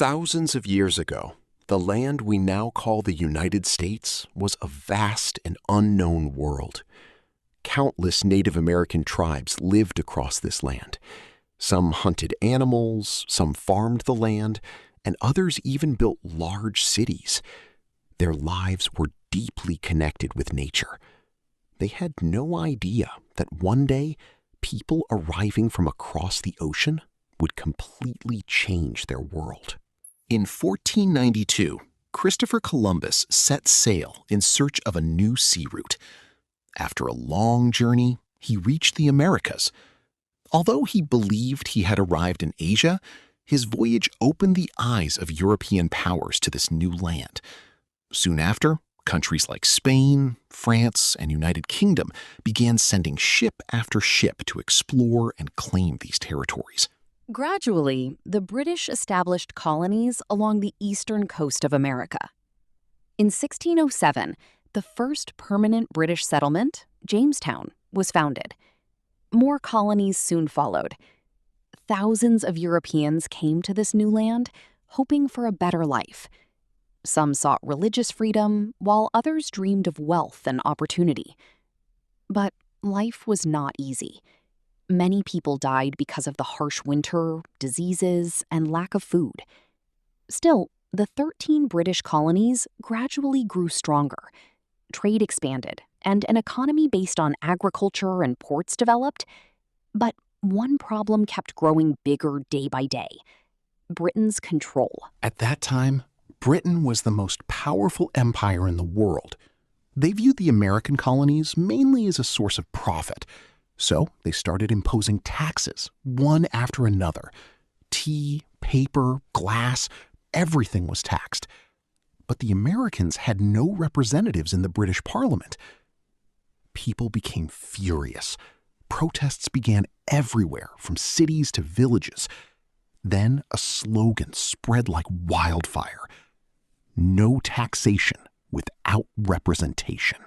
Thousands of years ago, the land we now call the United States was a vast and unknown world. Countless Native American tribes lived across this land. Some hunted animals, some farmed the land, and others even built large cities. Their lives were deeply connected with nature. They had no idea that one day, people arriving from across the ocean would completely change their world. In 1492, Christopher Columbus set sail in search of a new sea route. After a long journey, he reached the Americas. Although he believed he had arrived in Asia, his voyage opened the eyes of European powers to this new land. Soon after, countries like Spain, France, and United Kingdom began sending ship after ship to explore and claim these territories. Gradually, the British established colonies along the eastern coast of America. In 1607, the first permanent British settlement, Jamestown, was founded. More colonies soon followed. Thousands of Europeans came to this new land, hoping for a better life. Some sought religious freedom, while others dreamed of wealth and opportunity. But life was not easy. Many people died because of the harsh winter, diseases, and lack of food. Still, the 13 British colonies gradually grew stronger. Trade expanded, and an economy based on agriculture and ports developed. But one problem kept growing bigger day by day: Britain's control. At that time, Britain was the most powerful empire in the world. They viewed the American colonies mainly as a source of profit. So they started imposing taxes, one after another. Tea, paper, glass, everything was taxed. But the Americans had no representatives in the British Parliament. People became furious. Protests began everywhere, from cities to villages. Then a slogan spread like wildfire: no taxation without representation.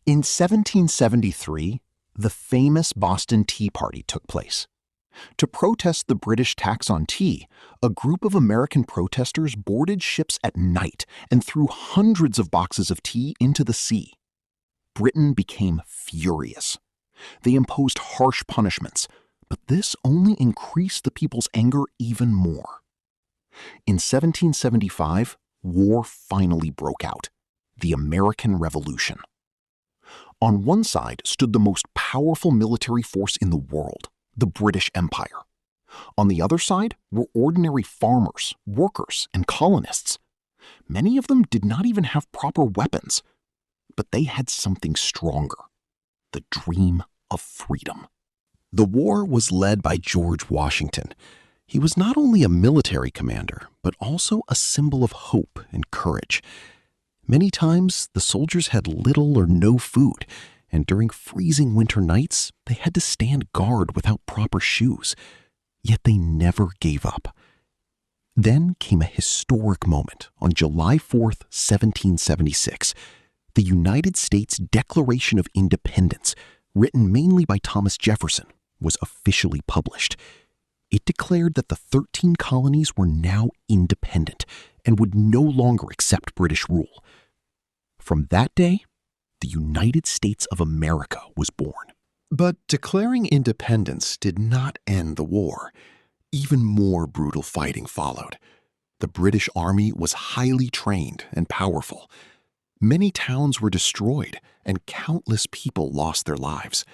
In 1773, the famous Boston Tea Party took place. To protest the British tax on tea, a group of American protesters boarded ships at night and threw hundreds of boxes of tea into the sea. Britain became furious. They imposed harsh punishments, but this only increased the people's anger even more. In 1775, war finally broke out: the American Revolution. On one side stood the most powerful military force in the world, the British Empire. On the other side were ordinary farmers, workers, and colonists. Many of them did not even have proper weapons, but they had something stronger: the dream of freedom. The war was led by George Washington. He was not only a military commander, but also a symbol of hope and courage. Many times, the soldiers had little or no food, and during freezing winter nights, they had to stand guard without proper shoes. Yet they never gave up. Then came a historic moment on July 4th, 1776, the United States Declaration of Independence, written mainly by Thomas Jefferson, was officially published. It declared that the 13 colonies were now independent and would no longer accept British rule. From that day, the United States of America was born. But declaring independence did not end the war. Even more brutal fighting followed. The British Army was highly trained and powerful. Many towns were destroyed, and countless people lost their lives.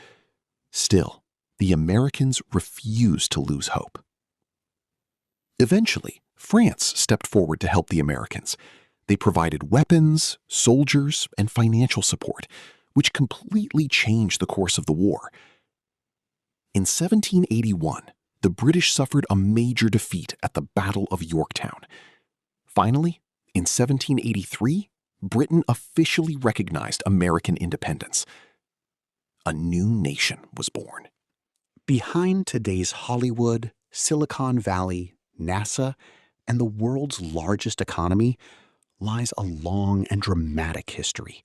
Still, the Americans refused to lose hope. Eventually, France stepped forward to help the Americans. They provided weapons, soldiers, and financial support, which completely changed the course of the war. In 1781, the British suffered a major defeat at the Battle of Yorktown. Finally, in 1783, Britain officially recognized American independence. A new nation was born. Behind today's Hollywood, Silicon Valley, NASA, and the world's largest economy lies a long and dramatic history.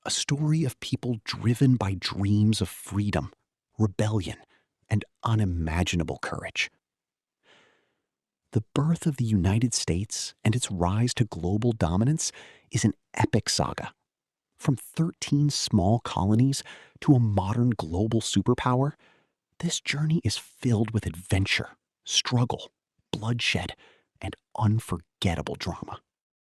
A story of people driven by dreams of freedom, rebellion, and unimaginable courage. The birth of the United States and its rise to global dominance is an epic saga. From 13 small colonies to a modern global superpower, this journey is filled with adventure, struggle, bloodshed, and unforgettable drama.